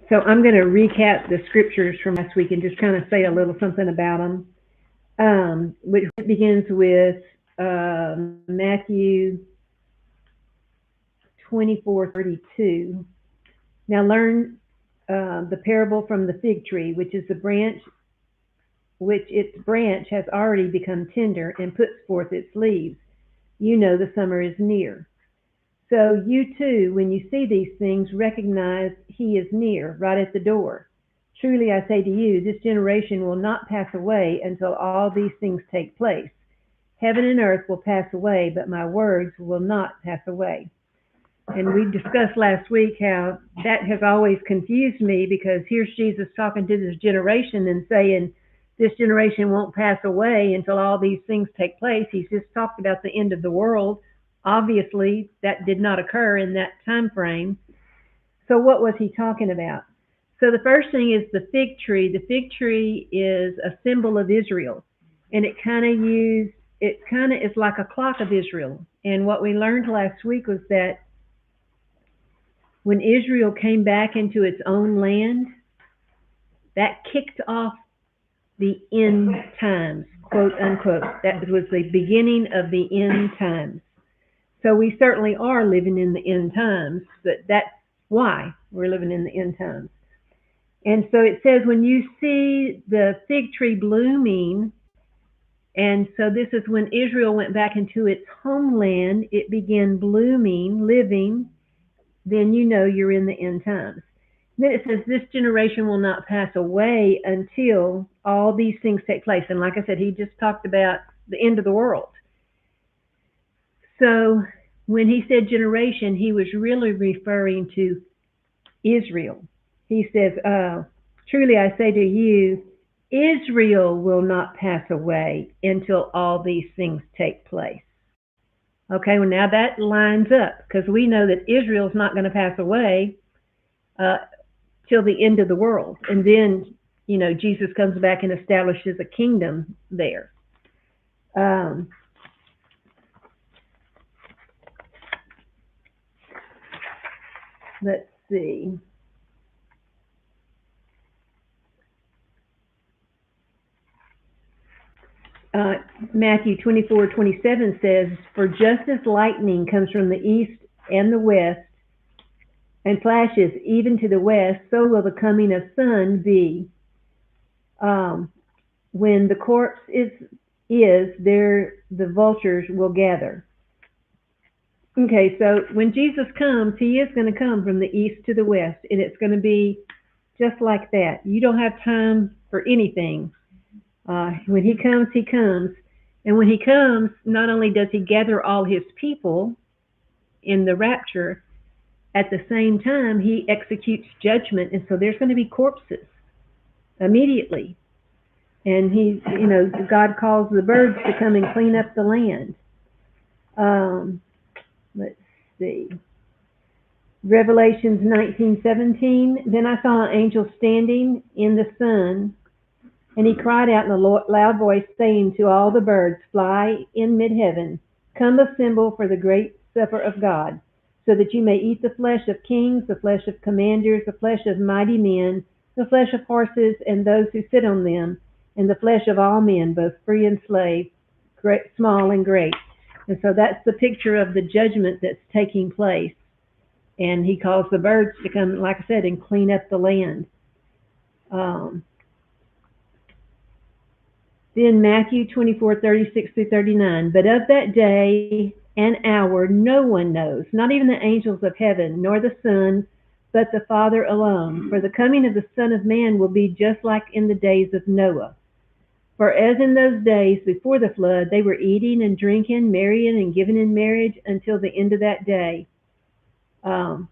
So I'm going to recap the scriptures from last week and just kind of say a little something about them, which begins with Matthew 24:32. Now learn the parable from the fig tree, which is the branch, which its branch has already become tender and puts forth its leaves. You know the summer is near. So you too, when you see these things, recognize he is near, right at the door. Truly I say to you, this generation will not pass away until all these things take place. Heaven and earth will pass away, but my words will not pass away. And we discussed last week how that has always confused me, because here's Jesus talking to this generation and saying, this generation won't pass away until all these things take place. He's just talked about the end of the world. Obviously, that did not occur in that time frame. So what was he talking about? So the first thing is the fig tree. The fig tree is a symbol of Israel, and it kind of is like a clock of Israel. And what we learned last week was that when Israel came back into its own land, that kicked off the end times, quote unquote. That was the beginning of the end times. So we certainly are living in the end times, but that's why we're living in the end times. And so it says, when you see the fig tree blooming, and so this is when Israel went back into its homeland, it began blooming, living, then you know you're in the end times. Then it says, this generation will not pass away until all these things take place. And like I said, he just talked about the end of the world. So when he said generation, he was really referring to Israel. He says, truly I say to you, Israel will not pass away until all these things take place. Okay, well now that lines up, because we know that Israel's not going to pass away till the end of the world. And then, you know, Jesus comes back and establishes a kingdom there. Let's see. Matthew 24:27 says, for just as lightning comes from the east and the west and flashes even to the west, so will the coming of sun be. When the corpse is there, the vultures will gather. Okay, so when Jesus comes, he is going to come from the east to the west, and it's going to be just like that. You don't have time for anything. When he comes, he comes. And when he comes, not only does he gather all his people in the rapture, at the same time, he executes judgment. And so there's going to be corpses immediately. And he, you know, God calls the birds to come and clean up the land. Let's see. Revelations 19:17. Then I saw an angel standing in the sun, and he cried out in a loud voice, saying to all the birds, fly in mid-heaven, come assemble for the great supper of God, so that you may eat the flesh of kings, the flesh of commanders, the flesh of mighty men, the flesh of horses and those who sit on them, and the flesh of all men, both free and slave, great, small and great. And so that's the picture of the judgment that's taking place. And he calls the birds to come, like I said, and clean up the land. Then Matthew 24:36-39. But of that day and hour no one knows, not even the angels of heaven, nor the Son, but the Father alone. For the coming of the Son of Man will be just like in the days of Noah. For as in those days before the flood, they were eating and drinking, marrying and giving in marriage until the end of that day. Until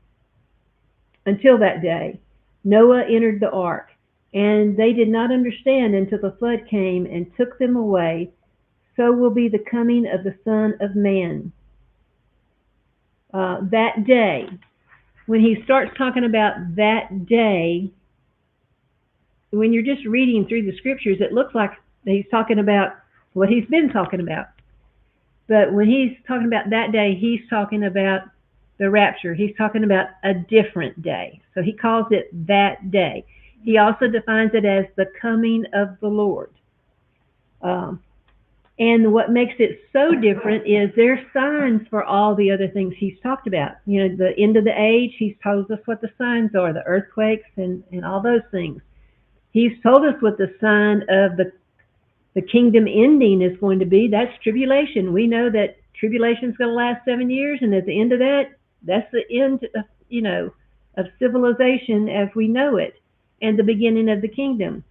that day, Noah entered the ark, and they did not understand until the flood came and took them away. So will be the coming of the Son of Man. That day, when he starts talking about that day, when you're just reading through the scriptures, it looks like he's talking about what he's been talking about. But when he's talking about that day, he's talking about the rapture. He's talking about a different day. So he calls it that day. He also defines it as the coming of the Lord. Um, and what makes it so different is there's signs for all the other things he's talked about. You know, the end of the age, he's told us what the signs are, the earthquakes and all those things. He's told us what the sign of the kingdom ending is going to be. That's tribulation. We know that tribulation is going to last 7 years, and at the end of that, that's the end of, of civilization as we know it, and the beginning of the kingdom.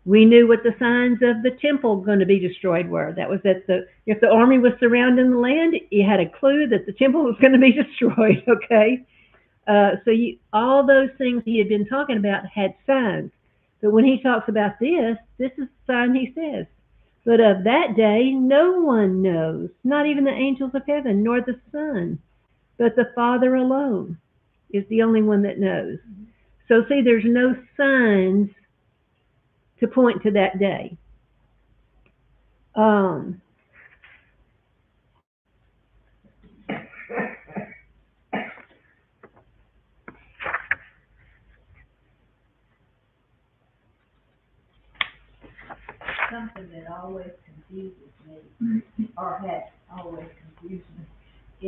We knew what the signs of the temple going to be destroyed were. That was that if the army was surrounding the land, you had a clue that the temple was going to be destroyed. Okay, all those things he had been talking about had signs. But when he talks about this is the sign he says. But of that day, no one knows, not even the angels of heaven, nor the Son, but the Father alone is the only one that knows. So see, there's no signs to point to that day. Something that always confuses me, or has always confused me,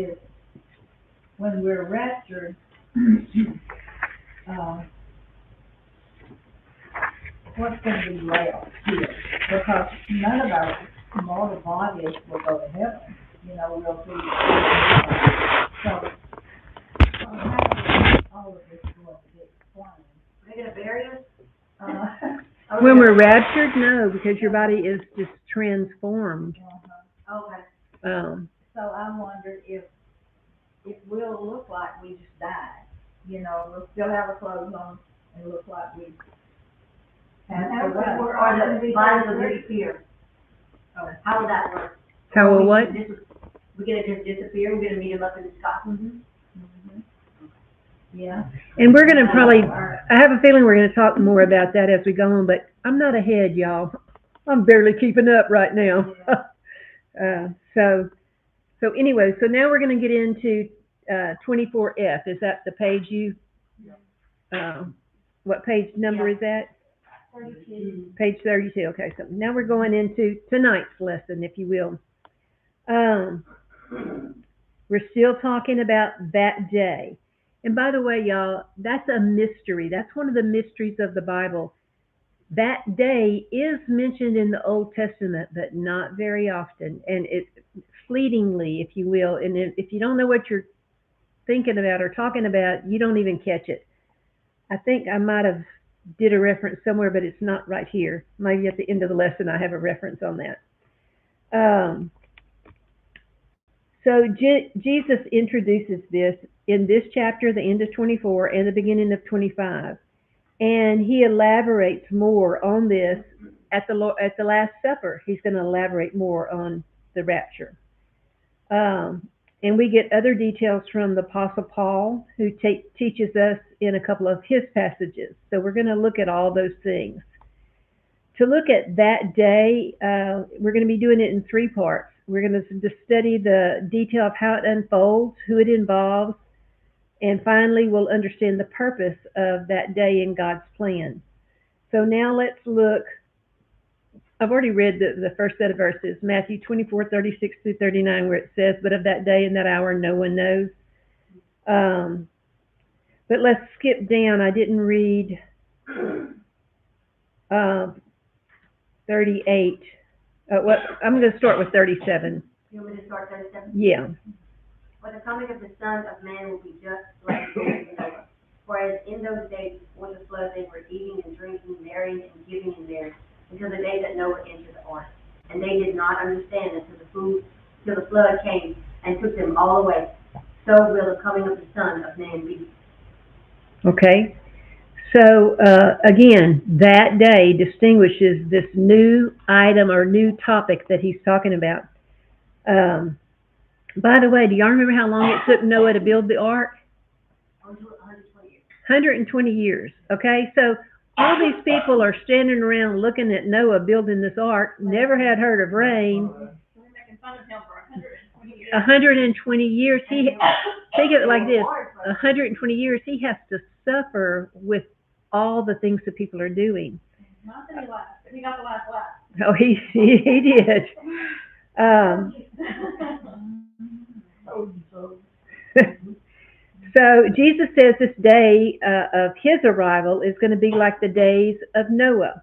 is when we're raptured, what's going to be left here? Because none of our mortal bodies will go to heaven. We'll be. So how all of this is going to be explained? They're going to bury us? When we're raptured, no, because your body is just transformed. Okay. So I wondered if it will look like we just died. We'll still have our clothes on and look like we passed away. Or the bodies will disappear. Oh. How would that work? how will what? We're gonna just disappear, we're gonna meet them up in the sky. Mm-hmm. Yeah. And we're going to I have a feeling we're going to talk more about that as we go on, but I'm not ahead, y'all. I'm barely keeping up right now. So anyway, so now we're going to get into 24F. Is that the page what page number is that? 32. Page 32. Okay, so now we're going into tonight's lesson, if you will. We're still talking about that day. And by the way, y'all, that's a mystery. That's one of the mysteries of the Bible. That day is mentioned in the Old Testament, but not very often, and it's fleetingly, if you will. And if you don't know what you're thinking about or talking about, you don't even catch it. I think I might have did a reference somewhere, but it's not right here. Maybe at the end of the lesson I have a reference on that. So Jesus introduces this in this chapter, the end of 24 and the beginning of 25. And he elaborates more on this at the Last Supper. He's going to elaborate more on the rapture. And we get other details from the Apostle Paul, who teaches us in a couple of his passages. So we're going to look at all those things. To look at that day, we're going to be doing it in 3 parts. We're going to study the detail of how it unfolds, who it involves, and finally we'll understand the purpose of that day in God's plan. So now let's look. I've already read the first set of verses, Matthew 24:36 through 39, where it says, "But of that day and that hour no one knows." But let's skip down. I didn't read 38. I'm going to start with 37. You want me to start 37? Yeah. For the coming of the Son of Man will be just like the days of Noah. Whereas in those days before the flood they were eating and drinking, marrying and giving in marriage, until the day that Noah entered the ark. And they did not understand until the flood came and took them all away. So will the coming of the Son of Man be. Okay. So again, that day distinguishes this new item or new topic that he's talking about. By the way, do y'all remember how long it took Noah to build the ark? 120 years. 120 years. Okay, so all these people are standing around looking at Noah building this ark, never had heard of rain. We're making fun of him for 120 years. 120 years, And think of it like the this, reward for 120 years, he has to suffer with all the things that people are doing. Not that he laughed, he got the last laugh. Oh, he did. Um, so Jesus says this day of his arrival is going to be like the days of Noah.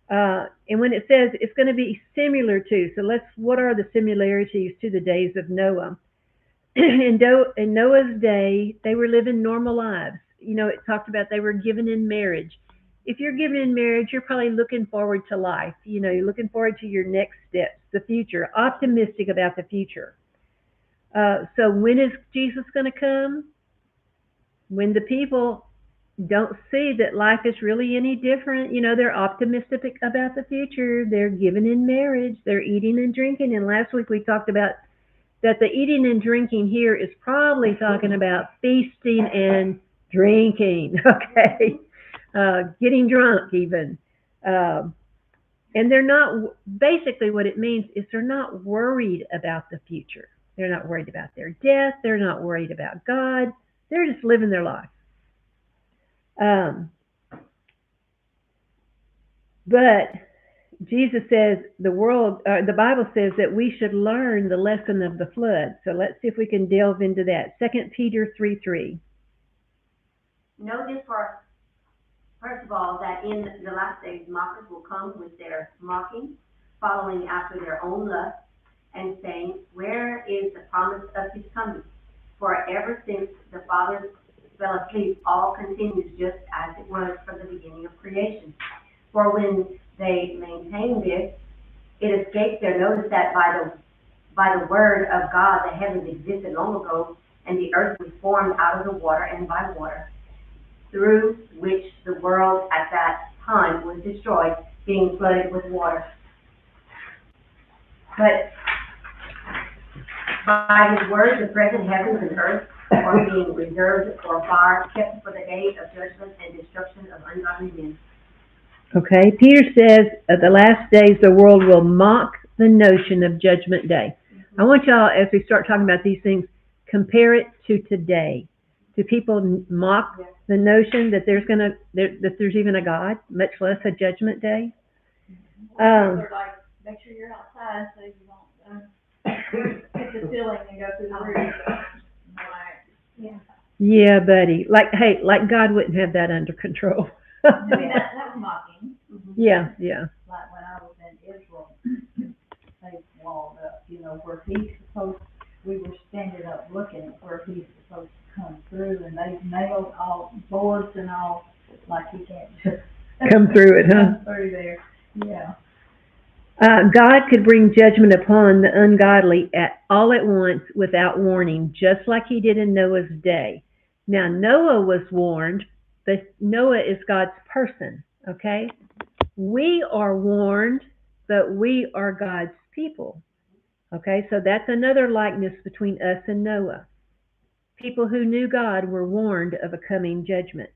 And when it says it's going to be similar to, so what are the similarities to the days of Noah? In Noah's day, they were living normal lives. You know, it talked about they were given in marriage. If you're given in marriage, you're probably looking forward to life. You know, you're looking forward to your next steps, the future, optimistic about the future. So when is Jesus going to come? When the people don't see that life is really any different. You know, they're optimistic about the future. They're given in marriage. They're eating and drinking. And last week we talked about that the eating and drinking here is probably talking about feasting and drinking, okay? Getting drunk even. And they're not, basically what it means is they're not worried about the future. They're not worried about their death. They're not worried about God. They're just living their life. But Jesus says the Bible says that we should learn the lesson of the flood. So let's see if we can delve into that. 2 Peter 3:3. Know this first of all, that in the last days mockers will come with their mocking, following after their own lust, and saying, where is the promise of his coming? For ever since the fathers fell asleep, all continues just as it was from the beginning of creation. For when they maintain this, it escapes their notice that by the word of God the heavens existed long ago, and the earth was formed out of the water and by water, through which the world at that time was destroyed, being flooded with water. But by his word the present heavens and earth are being reserved for fire, kept for the day of judgment and destruction of ungodly men. Okay, Peter says at the last days the world will mock the notion of Judgment Day. I want y'all, as we start talking about these things, compare it to today. Do people mock the notion that that there's even a God, much less a Judgment Day? They're like, make sure you're outside so you won't hit the ceiling and go through the roof. Yeah. Yeah, buddy. Like God wouldn't have that under control. I mean, that was mocking. Yeah. Like when I was in Israel, they walled up, where he's supposed, we were standing up looking at where he's supposed to come through, and they nailed all boards and all, like he can't just Come through it, huh? come through there. Yeah. God could bring judgment upon the ungodly all at once without warning, just like he did in Noah's day. Now, Noah was warned, but Noah is God's person, okay? We are warned, but we are God's people, okay? So that's another likeness between us and Noah. People who knew God were warned of a coming judgment.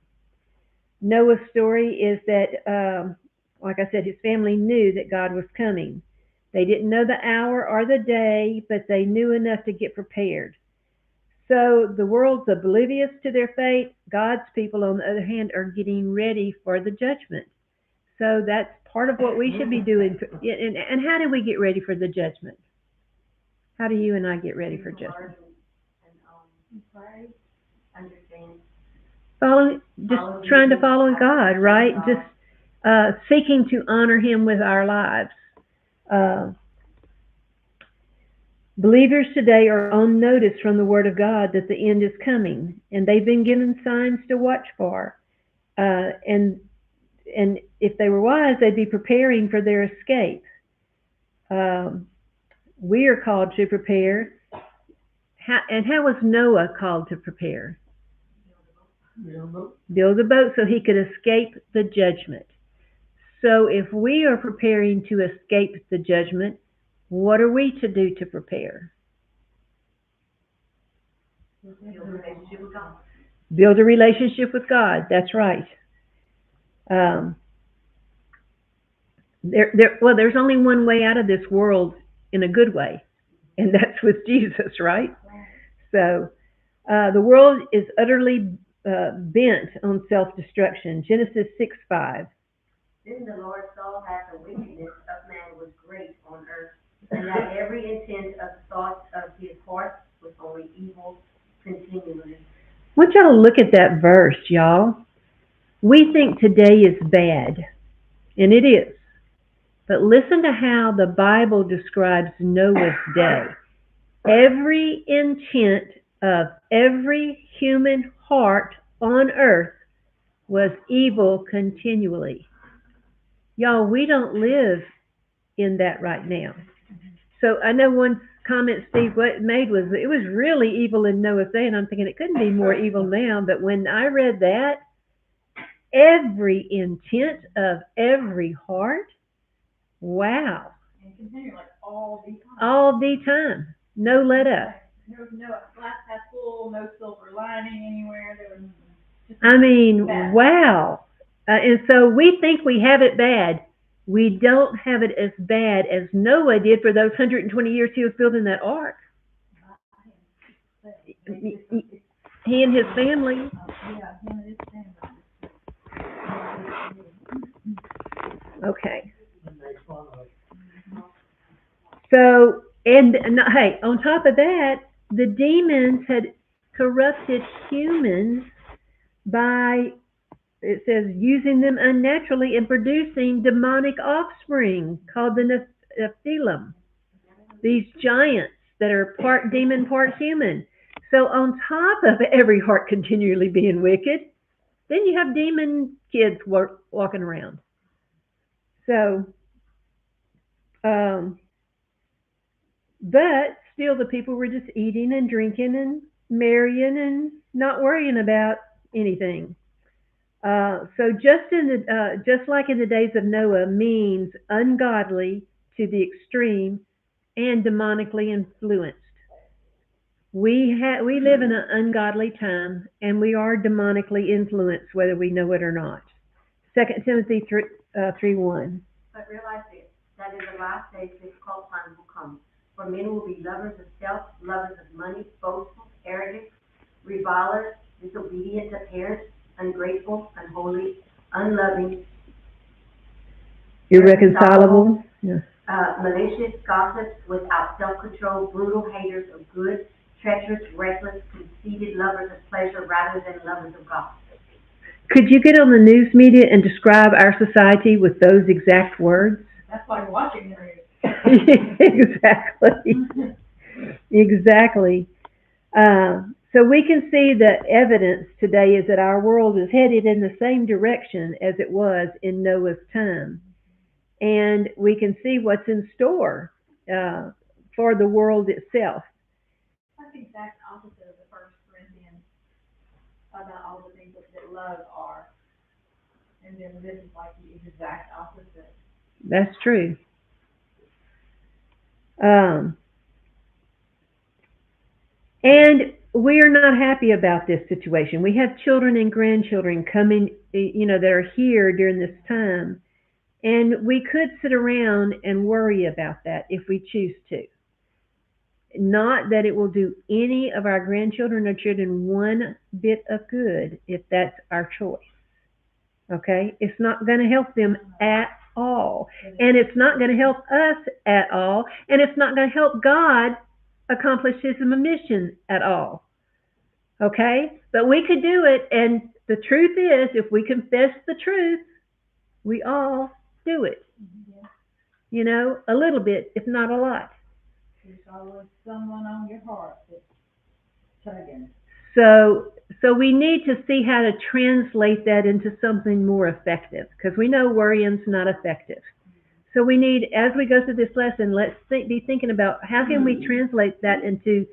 Noah's story is that, like I said, his family knew that God was coming. They didn't know the hour or the day, but they knew enough to get prepared. So the world's oblivious to their fate. God's people, on the other hand, are getting ready for the judgment. So that's part of what we should be doing. And how do we get ready for the judgment? How do you and I get ready for judgment? Pray, understand. Just trying to follow God, right? Just seeking to honor him with our lives. Believers today are on notice from the Word of God that the end is coming, and they've been given signs to watch for. And if they were wise, they'd be preparing for their escape. We are called to prepare. How was Noah called to prepare? Build a boat so he could escape the judgment. So if we are preparing to escape the judgment, what are we to do to prepare? Build a relationship with God. Build a relationship with God. That's right. There's only one way out of this world in a good way, and that's with Jesus, right? Right. So the world is utterly bent on self-destruction. Genesis 6:5. Then the Lord saw that the wickedness of man was great on earth, and that every intent of the thoughts of his heart was only evil continually. I want y'all to look at that verse, y'all. We think today is bad, and it is. But listen to how the Bible describes Noah's day. Every intent of every human heart on earth was evil continually. Y'all, we don't live in that right now. So I know one comment Steve made was it was really evil in Noah's day, and I'm thinking it couldn't be more evil now. But when I read that, every intent of every heart, wow, And continue like all the time. all the time, no let up. There was no glass half full, no silver lining anywhere. There was just I mean, bad. wow. And so we think we have it bad. We don't have it as bad as Noah did for those 120 years he was building that ark. He and his family. Yeah, him and his family. Okay. So, and hey, on top of that, the demons had corrupted humans by, it says, using them unnaturally and producing demonic offspring called the Nephilim. These giants that are part demon, part human. So on top of every heart continually being wicked, then you have demon kids walking around. So, um, but still the people were just eating and drinking and marrying and not worrying about anything. So just like in the days of Noah means ungodly to the extreme and demonically influenced. We live in an ungodly time and we are demonically influenced whether we know it or not. 2 Timothy 3:1. But realize this, that in the last days difficult times will come, for men will be lovers of self, lovers of money, boastful, arrogant, revilers, disobedient to parents, ungrateful, unholy, unloving, Irreconcilable. Yeah. malicious, gossips, without self-control, brutal, haters of good, treacherous, reckless, conceited, lovers of pleasure rather than lovers of God. Could you get on the news media and describe our society with those exact words? That's why you're watching the news. Exactly. Exactly. So we can see the evidence today is that our world is headed in the same direction as it was in Noah's time. And we can see what's in store for the world itself. That's the exact opposite of the First Corinthians about all the things that love are. And then this is like the exact opposite. That's true. Um, and we are not happy about this situation. We have children and grandchildren coming, that are here during this time. And we could sit around and worry about that if we choose to. Not that it will do any of our grandchildren or children one bit of good if that's our choice. Okay? It's not going to help them at all. And it's not going to help us at all. And it's not going to help God accomplish his mission at all. Okay? But we could do it. And the truth is, if we confess the truth, we all do it. A little bit, if not a lot. There's always someone on your heart that's tugging. So we need to see how to translate that into something more effective, because we know worrying's not effective. So we need, as we go through this lesson, let's be thinking about how can we translate that into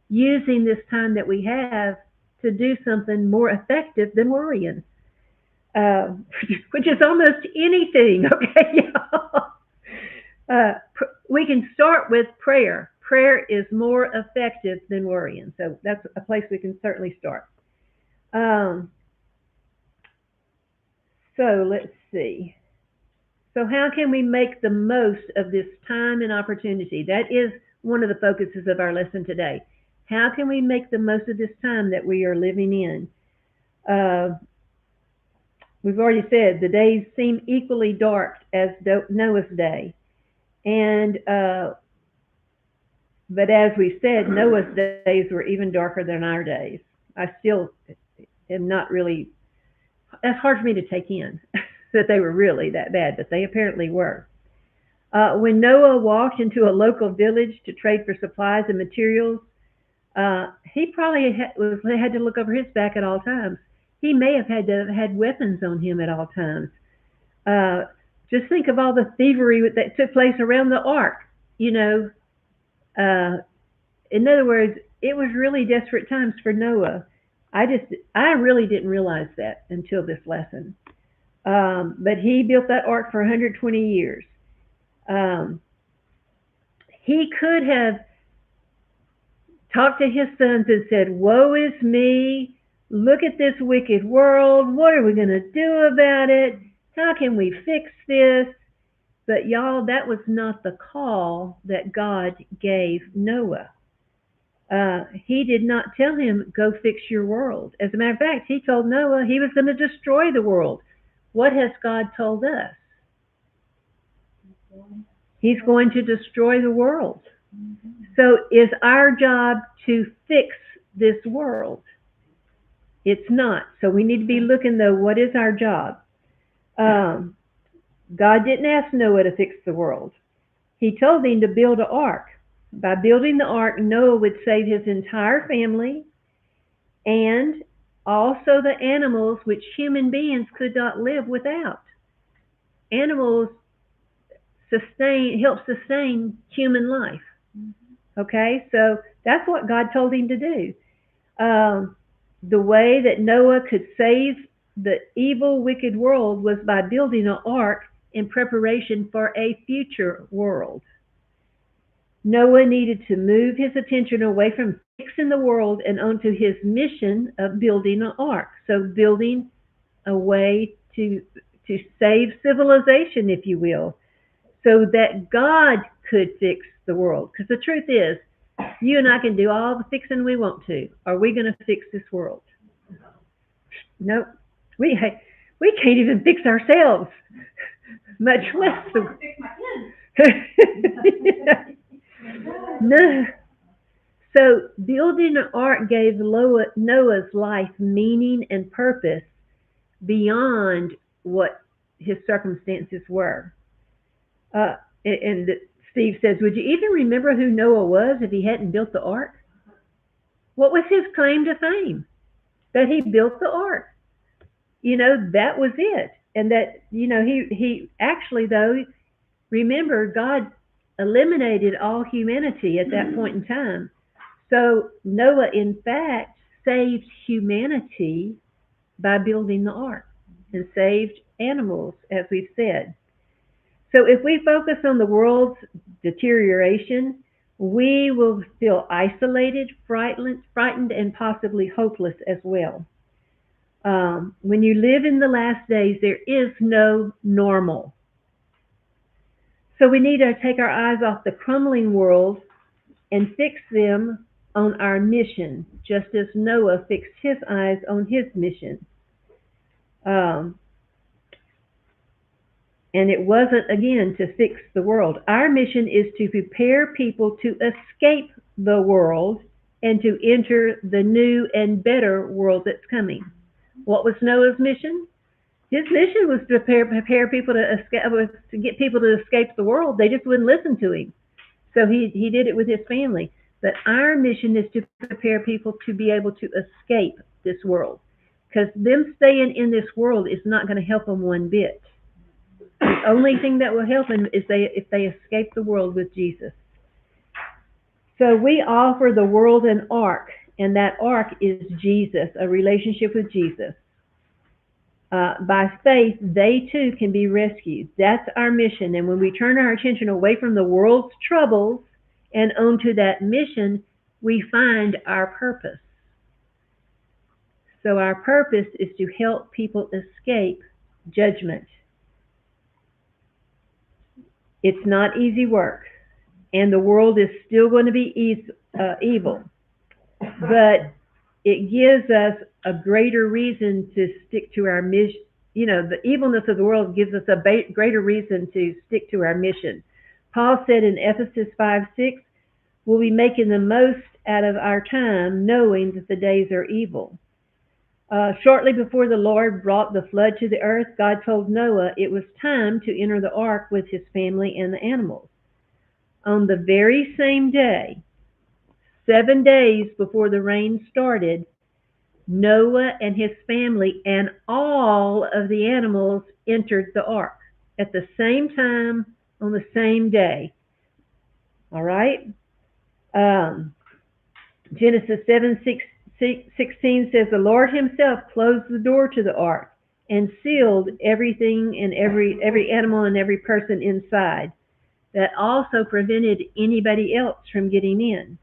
using this time that we have to do something more effective than worrying, which is almost anything. Okay, we can start with prayer. Prayer is more effective than worrying. So that's a place we can certainly start. So let's see. So how can we make the most of this time and opportunity? That is one of the focuses of our lesson today. How can we make the most of this time that we are living in? Uh, we've already said the days seem equally dark as Noah's day. And, but as we said, Noah's days were even darker than our days. I still am not really, that's hard for me to take in that they were really that bad, but they apparently were. When Noah walked into a local village to trade for supplies and materials, he probably had to look over his back at all times. He may have had to have had weapons on him at all times. Uh, just think of all the thievery that took place around the ark. You know, uh, in other words, it was really desperate times for Noah. I really didn't realize that until this lesson. But he built that ark for 120 years. Um, he could have talked to his sons and said, "Woe is me! Look at this wicked world. What are we going to do about it? How can we fix this?" But y'all, that was not the call that God gave Noah. He did not tell him, "Go fix your world." As a matter of fact, he told Noah he was going to destroy the world. What has God told us? He's going to destroy the world. So is our job to fix this world? It's not. So we need to be looking, though, what is our job? God didn't ask Noah to fix the world. He told him to build an ark. By building the ark, Noah would save his entire family and also the animals which human beings could not live without. Animals help sustain human life. Okay, so that's what God told him to do. The way that Noah could save the evil, wicked world was by building an ark in preparation for a future world. Noah needed to move his attention away from fixing the world and onto his mission of building an ark. So building a way to save civilization, if you will, so that God could fix the world. Because the truth is, you and I can do all the fixing we want to. Are we going to fix this world? Nope. We can't even fix ourselves, much less the. No. So building an ark gave Noah's life meaning and purpose beyond what his circumstances were. Uh, and Steve says, would you even remember who Noah was if he hadn't built the ark? What was his claim to fame? That he built the ark. You know, that was it. And that, you know, he actually, though, remember, God eliminated all humanity at that point in time. So Noah, in fact, saved humanity by building the ark and saved animals, as we've said. So if we focus on the world's deterioration, we will feel isolated, frightened, and possibly hopeless as well. When you live in the last days, there is no normal. So we need to take our eyes off the crumbling world and fix them on our mission, just as Noah fixed his eyes on his mission. Um, and it wasn't, again, to fix the world. Our mission is to prepare people to escape the world and to enter the new and better world that's coming. What was Noah's mission? His mission was to prepare people to escape, was to get people to escape the world. They just wouldn't listen to him. So he did it with his family. But our mission is to prepare people to be able to escape this world. Because them staying in this world is not going to help them one bit. The only thing that will help them is if they escape the world with Jesus. So we offer the world an ark, and that ark is Jesus, a relationship with Jesus. By faith, they too can be rescued. That's our mission. And when we turn our attention away from the world's troubles and onto that mission, we find our purpose. So our purpose is to help people escape judgment. It's not easy work. and the world is still going to be evil. But it gives us a greater reason to stick to our mission. You know, the evilness of the world gives us a greater reason to stick to our mission. Paul said in Ephesus 5:6, we'll be making the most out of our time, knowing that the days are evil. Shortly before the Lord brought the flood to the earth, God told Noah it was time to enter the ark with his family and the animals. On the very same day, 7 days before the rain started, Noah and his family and all of the animals entered the ark at the same time on the same day. All right? Genesis 7:16 says, the Lord himself closed the door to the ark and sealed everything and every animal and every person inside. That also prevented anybody else from getting in.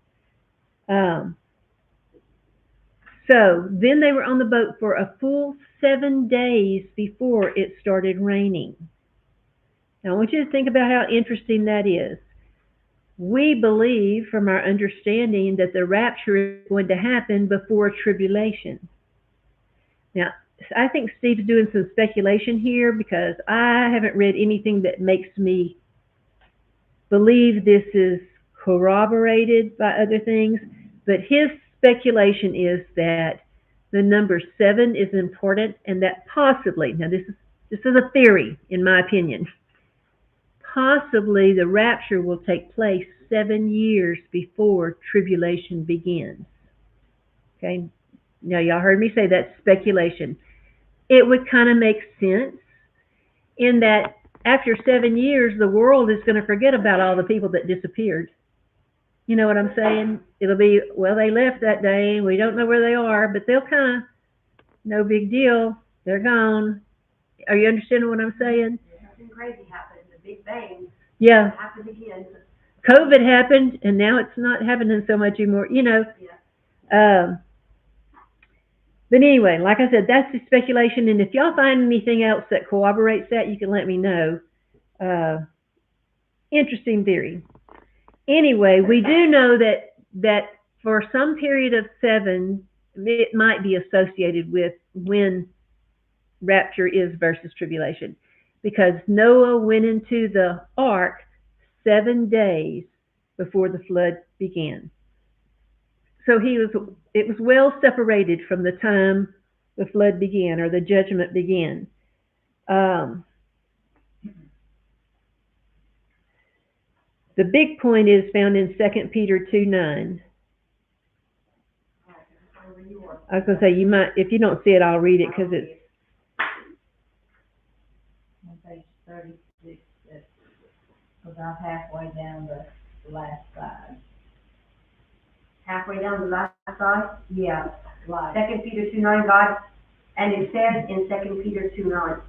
So then they were on the boat for a full 7 days before it started raining. Now I want you to think about how interesting that is. We believe from our understanding that the rapture is going to happen before tribulation. Now, I think Steve's doing some speculation here because I haven't read anything that makes me believe this is corroborated by other things, but his speculation is that the number 7 is important and that possibly, now this is a theory in my opinion, possibly the rapture will take place 7 years before tribulation begins. Okay, now y'all heard me say that's speculation. It would kind of make sense in that after 7 years, the world is going to forget about all the people that disappeared. You know what I'm saying? It'll be, well, they left that day, and we don't know where they are, but they'll kind of, no big deal, they're gone. Are you understanding what I'm saying? Something crazy happened, the Big Bang. Yeah. Happened again. COVID happened, and now it's not happening so much anymore, you know. Yeah. But anyway, like I said, that's the speculation, and if y'all find anything else that corroborates that, you can let me know. Interesting theory. Anyway, we do know that for some period of 7, it might be associated with when rapture is versus tribulation, because Noah went into the ark 7 days before the flood began. So it was well separated from the time the flood began or the judgment began. The big point is found in 2 Peter 2:9. I was going to say, you might, if you don't see it, I'll read it because it's On page 36, it's about halfway down the last side. Halfway down the last side. Yeah, right. 2 Peter 2:9, God, and it says in 2 Peter 2:9,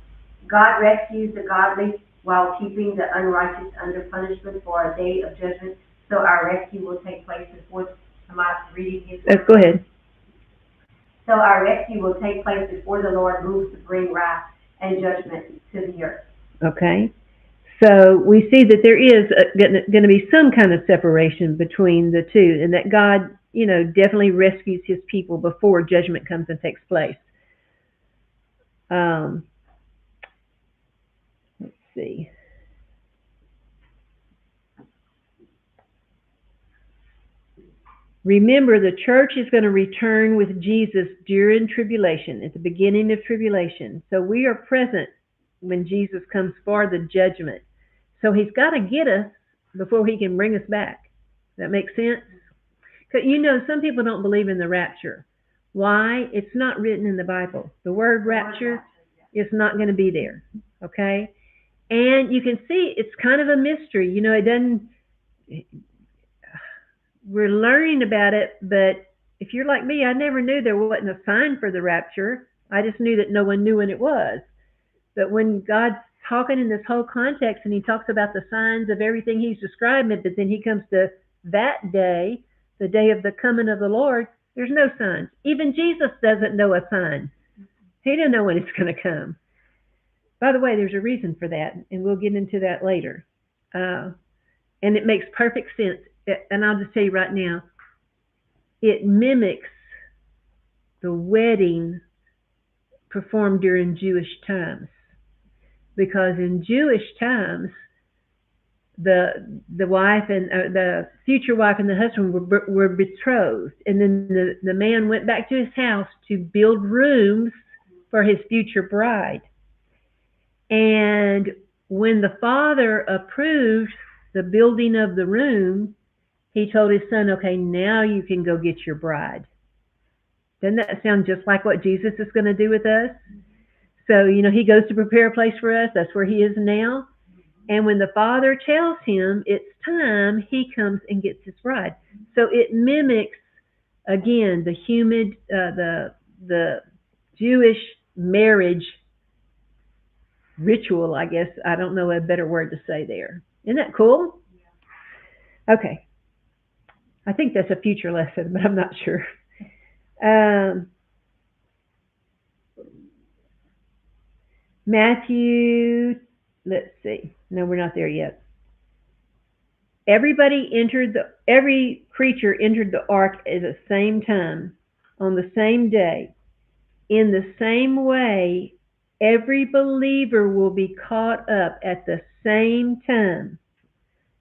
God rescues the godly while keeping the unrighteous under punishment for a day of judgment. So our rescue will take place before. Am I reading his? Let's go ahead. So our rescue will take place before the Lord moves to bring wrath and judgment to the earth. Okay. So we see that there is going to be some kind of separation between the two, and that God, you know, definitely rescues his people before judgment comes and takes place. Let's see. Remember, the church is going to return with Jesus during tribulation, at the beginning of tribulation. So we are present when Jesus comes for the judgment. So he's got to get us before he can bring us back. Does that make sense? Because, you know, some people don't believe in the rapture. Why? It's not written in the Bible. The word rapture is not going to be there. Okay? And you can see it's kind of a mystery. You know, it doesn't... We're learning about it, but if you're like me, I never knew there wasn't a sign for the rapture. I just knew that no one knew when it was. But when God's talking in this whole context and he talks about the signs of everything he's describing, but then he comes to that day, the day of the coming of the Lord, there's no signs. Even Jesus doesn't know a sign. He doesn't know when it's going to come. By the way, there's a reason for that, and we'll get into that later. and it makes perfect sense. And I'll just tell you right now, it mimics the wedding performed during Jewish times. Because in Jewish times, the wife and the future wife and the husband were betrothed, and then the man went back to his house to build rooms for his future bride. And when the father approved the building of the room, he told his son, "Okay, now you can go get your bride." Doesn't that sound just like what Jesus is going to do with us? So, he goes to prepare a place for us. That's where he is now. And when the father tells him it's time, he comes and gets his bride. So it mimics, again, the Jewish marriage ritual, I guess. I don't know a better word to say there. Isn't that cool? Okay. I think that's a future lesson, but I'm not sure. Matthew, let's see. No, we're not there yet. Every creature entered the ark at the same time, on the same day. In the same way, every believer will be caught up at the same time.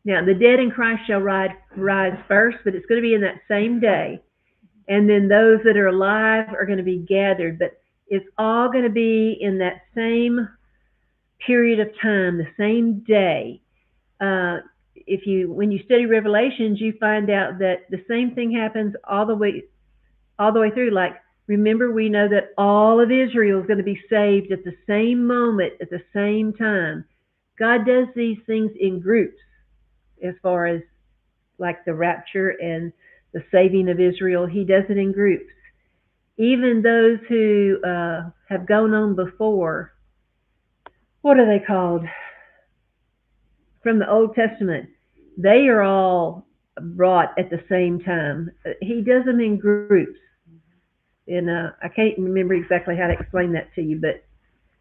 Now, the dead in Christ shall rise first, but it's going to be in that same day. And then those that are alive are going to be gathered. But it's all going to be in that same period of time, the same day. When you study Revelations, you find out that the same thing happens all the way through. Like, remember, we know that all of Israel is going to be saved at the same moment, at the same time. God does these things in groups, as far as like the rapture and the saving of Israel. He does it in groups. Even those who have gone on before, what are they called? From the Old Testament, they are all brought at the same time. He does them in groups. And I can't remember exactly how to explain that to you, but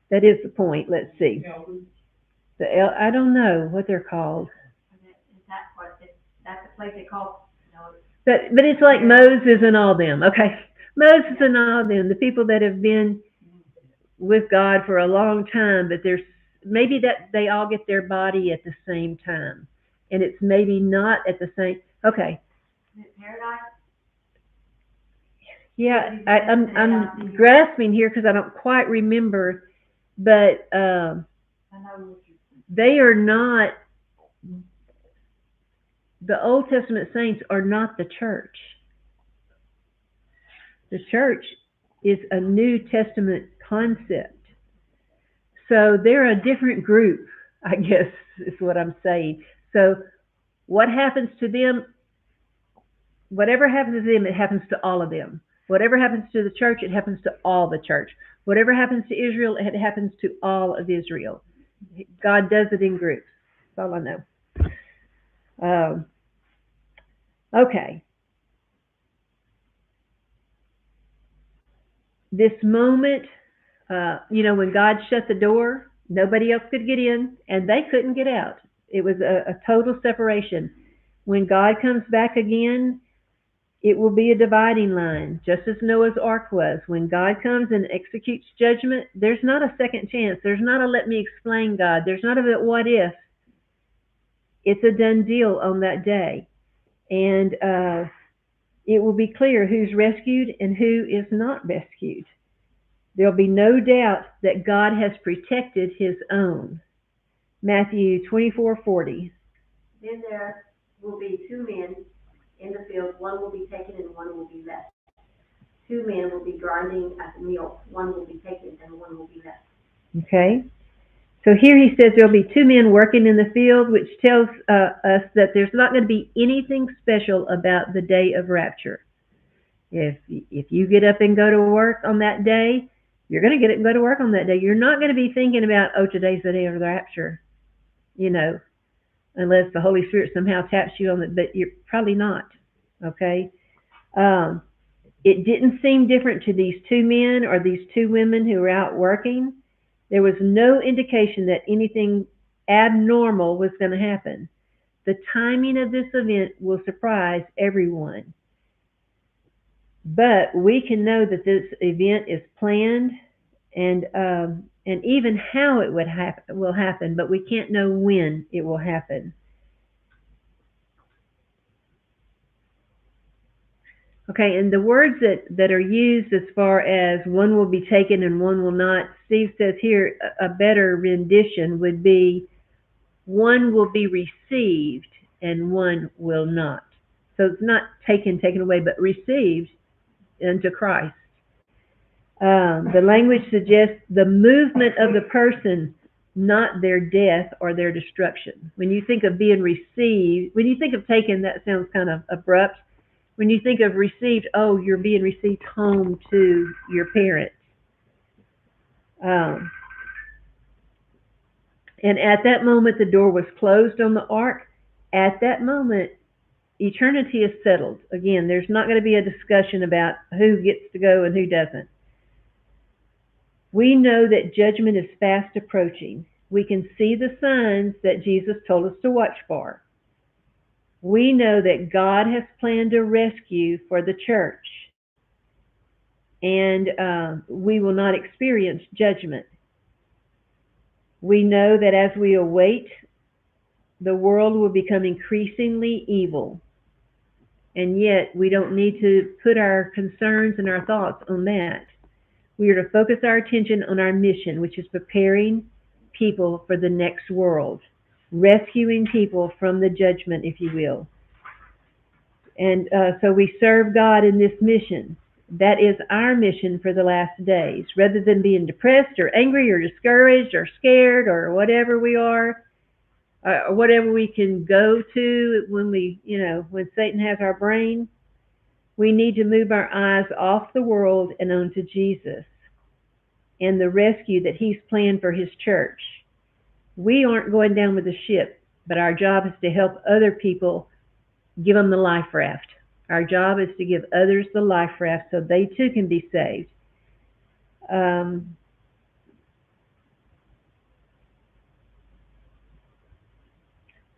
that is the point. Let's see. I don't know what they're called. That's the place they call, But it's like Moses and all them. Okay, Moses and all them, the people that have been with God for a long time, but there's maybe that they all get their body at the same time, and it's maybe not at the same. Okay. Paradise? Yeah, I'm grasping here because I don't quite remember, but they are not. The Old Testament saints are not the church. The church is a New Testament concept. So they're a different group, I guess is what I'm saying. So what happens to them, whatever happens to them, it happens to all of them. Whatever happens to the church, it happens to all the church. Whatever happens to Israel, it happens to all of Israel. God does it in groups. That's all I know. Okay. This moment, when God shut the door, nobody else could get in, and they couldn't get out. It was a total separation. When God comes back again, it will be a dividing line, just as Noah's ark was. When God comes and executes judgment, there's not a second chance. There's not a let me explain God. There's not a what if. It's a done deal on that day. And it will be clear who's rescued and who is not rescued. There'll be no doubt that God has protected his own. Matthew 24:40. Then there will be two men in the field, one will be taken and one will be left. Two men will be grinding at the mill, one will be taken and one will be left. Okay. So here he says there'll be two men working in the field, which tells us that there's not going to be anything special about the day of rapture. If you get up and go to work on that day, you're going to get up and go to work on that day. You're not going to be thinking about, oh, today's the day of the rapture, unless the Holy Spirit somehow taps you on it, but you're probably not, okay? It didn't seem different to these two men or these two women who were out working. There was no indication that anything abnormal was going to happen. The timing of this event will surprise everyone, but we can know that this event is planned and even how it will happen, but we can't know when it will happen. Okay, and the words that are used as far as one will be taken and one will not, Steve says here a better rendition would be one will be received and one will not. So it's not taken away, but received into Christ. The language suggests the movement of the person, not their death or their destruction. When you think of being received, when you think of taken, that sounds kind of abrupt. When you think of received, oh, you're being received home to your parents. Um, and at that moment, the door was closed on the ark. At that moment, eternity is settled. Again, there's not going to be a discussion about who gets to go and who doesn't. We know that judgment is fast approaching. We can see the signs that Jesus told us to watch for. We know that God has planned a rescue for the church, and we will not experience judgment. We know that as we await, the world will become increasingly evil, and yet we don't need to put our concerns and our thoughts on that. We are to focus our attention on our mission, which is preparing people for the next world, rescuing people from the judgment, if you will. And so we serve God in this mission. That is our mission for the last days. Rather than being depressed or angry or discouraged or scared or whatever we are, or whatever we can go to when when Satan has our brain, we need to move our eyes off the world and onto Jesus and the rescue that he's planned for his church. We aren't going down with the ship, but our job is to help other people, give them the life raft. Our job is to give others the life raft so they too can be saved.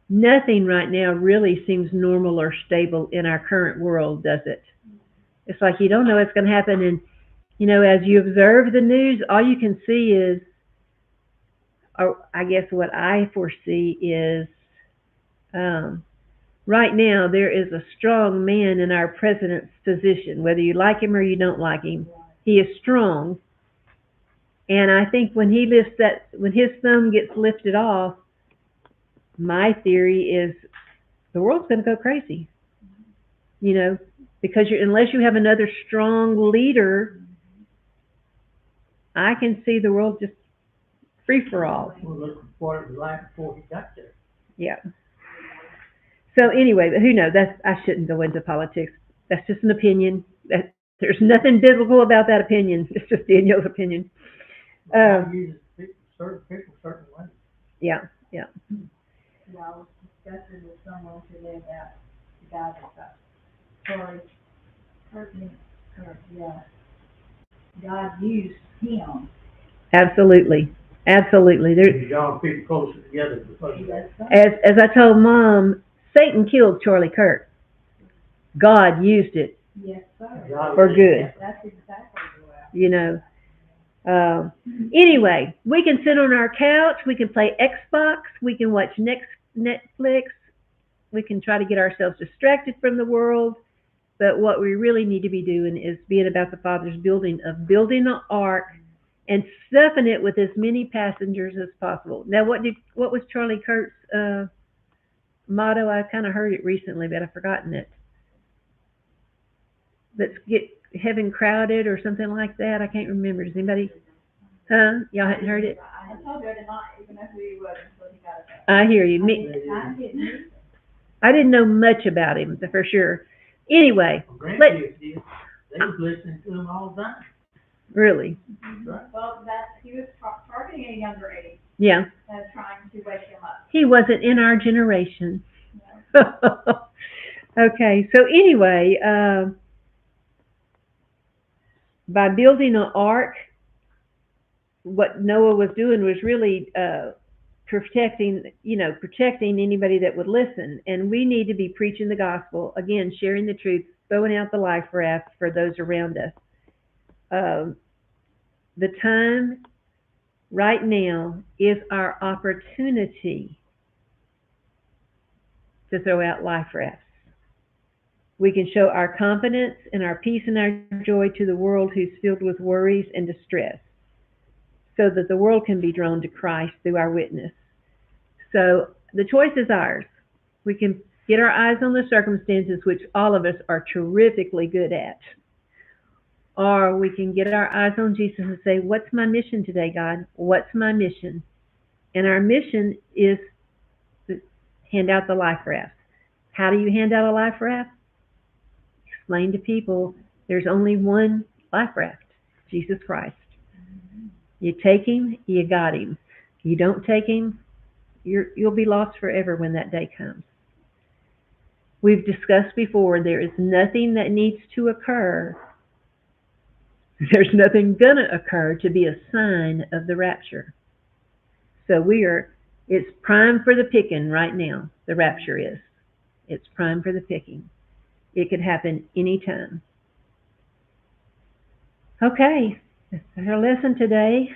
Nothing right now really seems normal or stable in our current world, does it? It's like you don't know what's going to happen, and as you observe the news, all you can see is, or I guess what I foresee is, um, right now there is a strong man in our president's position, whether you like him or you don't like him. He is strong, and I think when when his thumb gets lifted off, my theory is the world's going to go crazy. Because unless you have another strong leader, I can see the world just free for all. We're looking for it was like before he got there. Yeah. So anyway, but who knows? I shouldn't go into politics. That's just an opinion. There's nothing biblical about that opinion. It's just Daniel's opinion. God uses certain ways. Yeah, yeah. I was discussing with someone today about the guy that got Charlie Kirk, yeah. God used him. Absolutely, absolutely. He draw people closer together because of that. As I told Mom, Satan killed Charlie Kirk. God used it. Yes, sir. For good. That's exactly the way. Anyway, we can sit on our couch, we can play Xbox, we can watch Netflix, we can try to get ourselves distracted from the world, but what we really need to be doing is being about the Father's building an ark and stuffing it with as many passengers as possible. Now, what was Charlie Kirk's motto? I kind of heard it recently, but I've forgotten it. Let's get heaven crowded or something like that. I can't remember. Does anybody? Huh? Y'all hadn't heard it? I told you I did not even know who he was until he got it. I hear you. I didn't know much about him, for sure. Anyway, Grandkids did. They was listening to him all the time. Really? Right. Well, he was targeting a younger age, Yeah. trying to wake him up. He wasn't in our generation. Yeah. Okay, so anyway, by building an ark, what Noah was doing was really protecting anybody that would listen. And we need to be preaching the gospel, again, sharing the truth, throwing out the life raft for those around us. The time right now is our opportunity to throw out life rafts. We can show our confidence and our peace and our joy to the world who's filled with worries and distress, so that the world can be drawn to Christ through our witness. So the choice is ours. We can get our eyes on the circumstances, which all of us are terrifically good at. Or we can get our eyes on Jesus and say, what's my mission today, God? What's my mission? And our mission is to hand out the life raft. How do you hand out a life raft? Explain to people there's only one life raft, Jesus Christ. You take him, you got him. You don't take him, you'll be lost forever when that day comes. We've discussed before, there is nothing that needs to occur. There's nothing gonna occur to be a sign of the rapture. So it's prime for the picking right now. The rapture is. It's prime for the picking. It could happen anytime. Okay, that's our lesson today.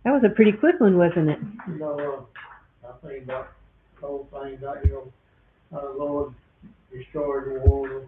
That was a pretty quick one, wasn't it? I think about the whole thing, Lord destroyed the world.